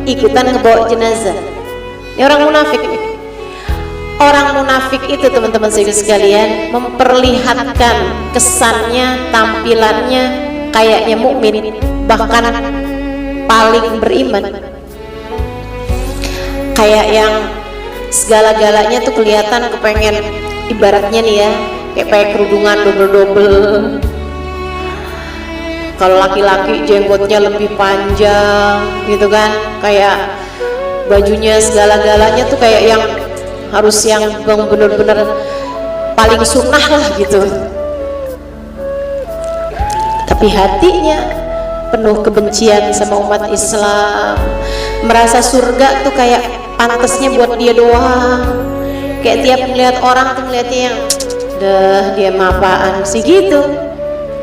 ikutan ngebawa jenazah. Ini orang munafik. Orang munafik itu teman-teman sekalian memperlihatkan kesannya, tampilannya kayaknya mukmin, bahkan paling beriman. Kayak yang segala-galanya tuh kelihatan kepengen, ibaratnya nih ya, kayak pakai kerudungan double-double. Kalau laki-laki jenggotnya lebih panjang gitu kan, kayak bajunya segala-galanya tuh kayak yang harus yang bener-bener paling sunnah lah gitu. Tapi hatinya penuh kebencian sama umat Islam, merasa surga tuh kayak pantasnya buat dia doang. Kayak tiap melihat orang tuh melihatnya yang dah dia mah apaan sih gitu.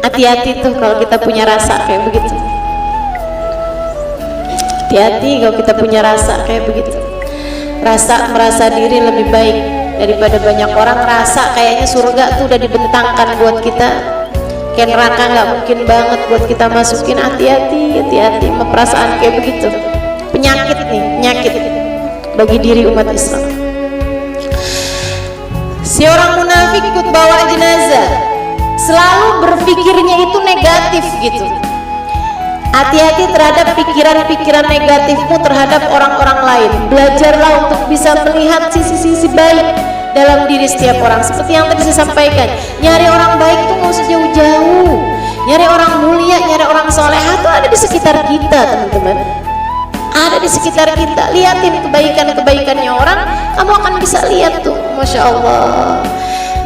Hati-hati tuh kalau kita punya rasa kayak begitu. Hati-hati kalau kita punya rasa kayak begitu. Rasa merasa diri lebih baik daripada banyak orang. Rasa kayaknya surga tuh udah dibentangkan buat kita, kayak neraka nggak mungkin banget buat kita masukin. Hati-hati, hati-hati sama perasaan kayak begitu. Penyakit nih, penyakit bagi diri umat Islam. Si orang munafik ikut bawa jenazah, selalu berpikirnya itu negatif gitu. Hati-hati terhadap pikiran-pikiran negatifmu terhadap orang-orang lain. Belajarlah untuk bisa melihat sisi-sisi baik dalam diri setiap orang. Seperti yang tadi saya sampaikan, nyari orang baik tuh nggak usah jauh-jauh. Nyari orang mulia, nyari orang soleha tuh ada di sekitar kita, teman-teman. Ada di sekitar kita. Lihatin kebaikan-kebaikannya orang, kamu akan bisa lihat tuh, Masya Allah.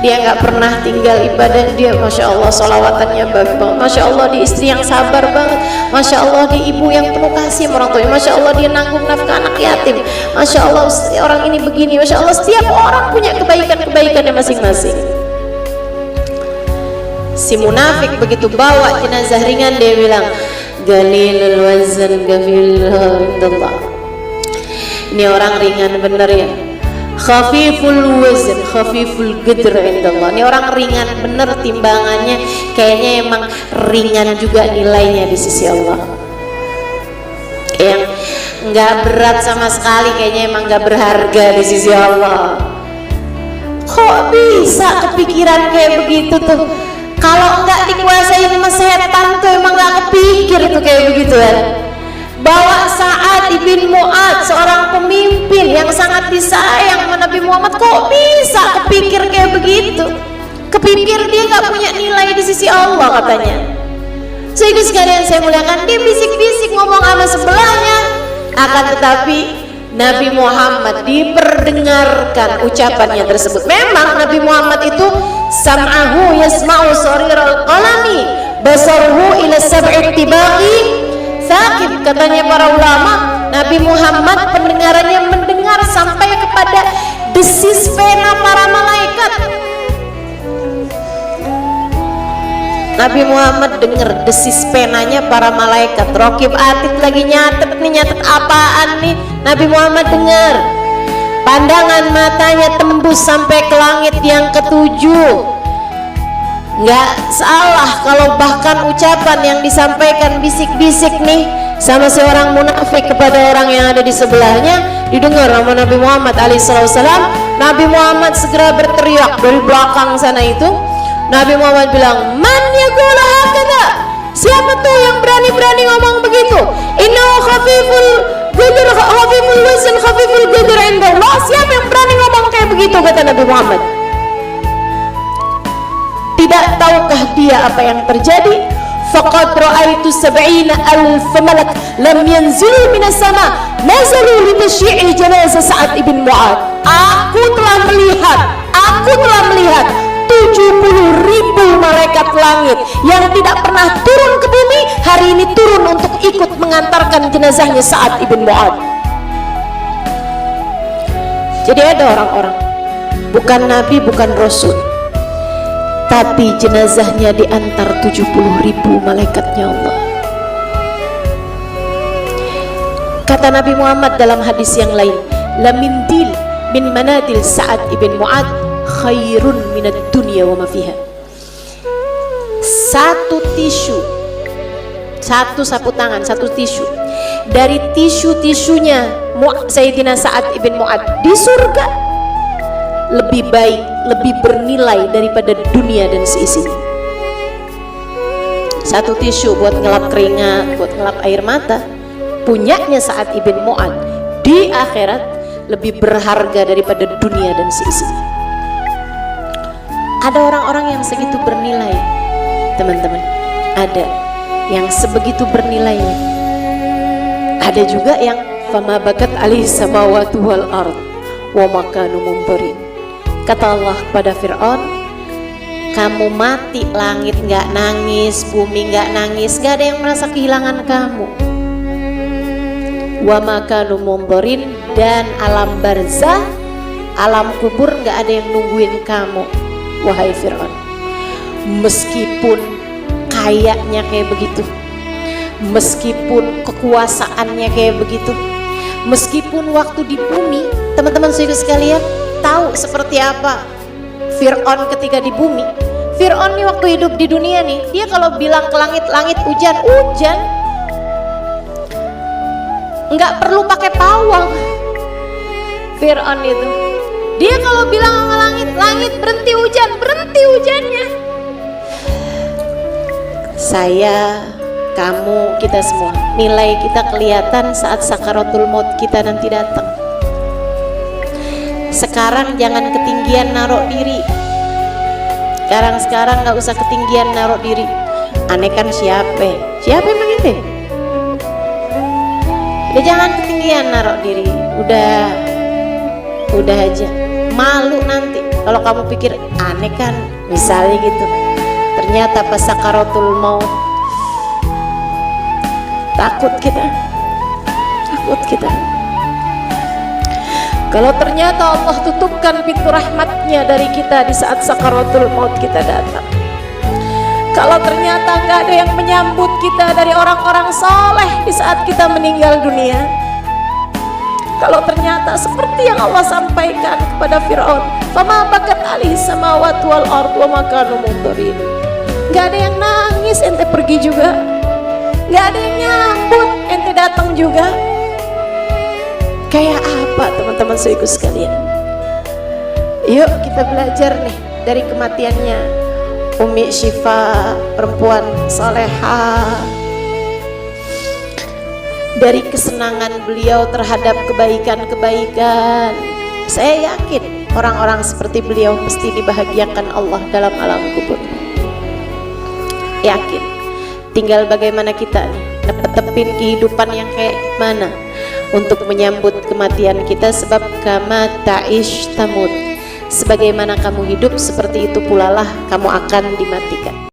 Dia nggak pernah tinggal ibadah, dia Masya Allah sholawatannya bagus banget, Masya Allah dia istri yang sabar banget, Masya Allah dia ibu yang penuh kasih orang tuanya, Masya Allah dia nanggung nafkah anak yatim, Masya Allah orang ini begini, Masya Allah. Setiap orang punya kebaikan-kebaikannya masing-masing. Si munafik begitu bawa jenazah ringan, dia bilang galilul wazan gafilullah. Ini orang ringan bener ya, khafiful wazn khafiful qadr indallah. Ini orang ringan bener timbangannya, kayaknya emang ringan juga nilainya di sisi Allah. Yang nggak berat sama sekali, kayaknya emang nggak berharga di sisi Allah. Kok bisa kepikiran kayak begitu tuh? Kalau nggak dikuasain sama setan tuh emang nggak kepikir tuh kayak begitu ya. Bawa Sa'ad ibn Mu'ad, seorang pemimpin yang sangat disayang sama Nabi Muhammad, kok bisa kepikir kayak begitu? Kepikir dia nggak punya nilai di sisi Allah katanya. Sehingga sekalian saya muliakan, dia bisik-bisik ngomong sama sebelahnya, akan tetapi Nabi Muhammad diperdengarkan ucapannya tersebut. Memang Nabi Muhammad itu sam'ahu yasma'u sariral qalami basaruhu ila sab'i tibaqi sakit, katanya para ulama. Nabi Muhammad pendengarannya mendengar sampai kepada desis pena para malaikat. Nabi Muhammad dengar desis penanya para malaikat. Raqib Atid lagi nyatet nih, nyatet apaan nih? Nabi Muhammad dengar. Pandangan matanya tembus sampai ke langit yang ketujuh. Nggak salah kalau bahkan ucapan yang disampaikan bisik-bisik nih sama seorang munafik kepada orang yang ada di sebelahnya didengar sama Nabi Muhammad alaihissalam. Nabi Muhammad segera berteriak dari belakang sana itu. Nabi Muhammad bilang, man yaqulu hakadha? Siapa tuh yang berani-berani ngomong begitu? Innahu khafiful qadr khafiful wazn khafiful qadr indallah. Siapa yang berani ngomong kayak begitu, kata Nabi Muhammad. Tidak tahukah dia apa yang terjadi? Faqad ra'aitu 70,000 malak lam yanzilu minas sama nazalu li tasyyi'i janazah Sa'ad ibn Mu'ad. Aku telah melihat 70.000 malaikat langit yang tidak pernah turun ke bumi, hari ini turun untuk ikut mengantarkan jenazahnya Sa'ad ibn Mu'ad. Jadi ada orang-orang bukan nabi, bukan rasul, tapi jenazahnya diantar 70.000 malaikatnya Allah. Kata Nabi Muhammad dalam hadis yang lain, la mindil min manadil Sa'ad ibn Mu'ad khairun minad dunya wa ma fiha. Satu tisu, satu sapu tangan, satu tisu dari tisu-tisunya Sayyidina Sa'ad ibn Mu'ad di surga lebih baik, lebih bernilai daripada dunia dan seisinya. Satu tisu buat ngelap keringat, buat ngelap air mata, punyanya Sa'ad ibn Mu'ad di akhirat lebih berharga daripada dunia dan seisinya. Ada orang-orang yang segitu bernilai, teman-teman. Ada yang sebegitu bernilainya. Ada juga yang fama bakat alaihi samawati wal ard wa makanu muntarin. Kata Allah kepada Fir'aun, kamu mati, langit nggak nangis, bumi nggak nangis, nggak ada yang merasa kehilangan kamu. Wa makanu muntarin, dan alam barzah, alam kubur nggak ada yang nungguin kamu, wahai Fir'aun. Meskipun kayaknya kayak begitu, meskipun kekuasaannya kayak begitu, meskipun waktu di bumi, teman-teman saudara sekalian tahu seperti apa Fir'aun ketika di bumi. Fir'aun nih waktu hidup di dunia nih, dia kalau bilang ke langit, langit hujan, hujan, nggak perlu pakai pawang. Fir'aun itu, dia kalau bilang sama langit, langit berhenti hujan, berhenti hujannya. Saya, kamu, kita semua, nilai kita kelihatan saat sakaratul maut kita nanti datang. Sekarang jangan ketinggian naruh diri. Sekarang nggak usah ketinggian naruh diri. Aneh kan siapa emang itu? Udah jangan ketinggian naruh diri. Udah aja. Malu nanti kalau kamu pikir aneh kan, misalnya gitu. Ternyata pas sakaratul maut takut kita. Kalau ternyata Allah tutupkan pintu rahmatnya dari kita di saat sakaratul maut kita datang. Kalau ternyata nggak ada yang menyambut kita dari orang-orang soleh di saat kita meninggal dunia. Kalau ternyata seperti yang Allah sampaikan kepada Fir'aun, fama bakat alaihi samawati wal ard wa makanu muntarin. Nggak ada yang nangis, ente pergi juga. Nggak ada yang nyambut, ente datang juga. Kayak apa teman-teman saudaraku sekalian? Yuk kita belajar nih dari kematiannya Umi Syifa, perempuan salehah, dari kesenangan beliau terhadap kebaikan-kebaikan. Saya yakin orang-orang seperti beliau mesti dibahagiakan Allah dalam alam kubur. Yakin. Tinggal bagaimana kita nih nepetepin kehidupan yang kayak gimana untuk menyambut kematian kita, sebab kama ta'ish tamut, sebagaimana kamu hidup seperti itu pula lah kamu akan dimatikan.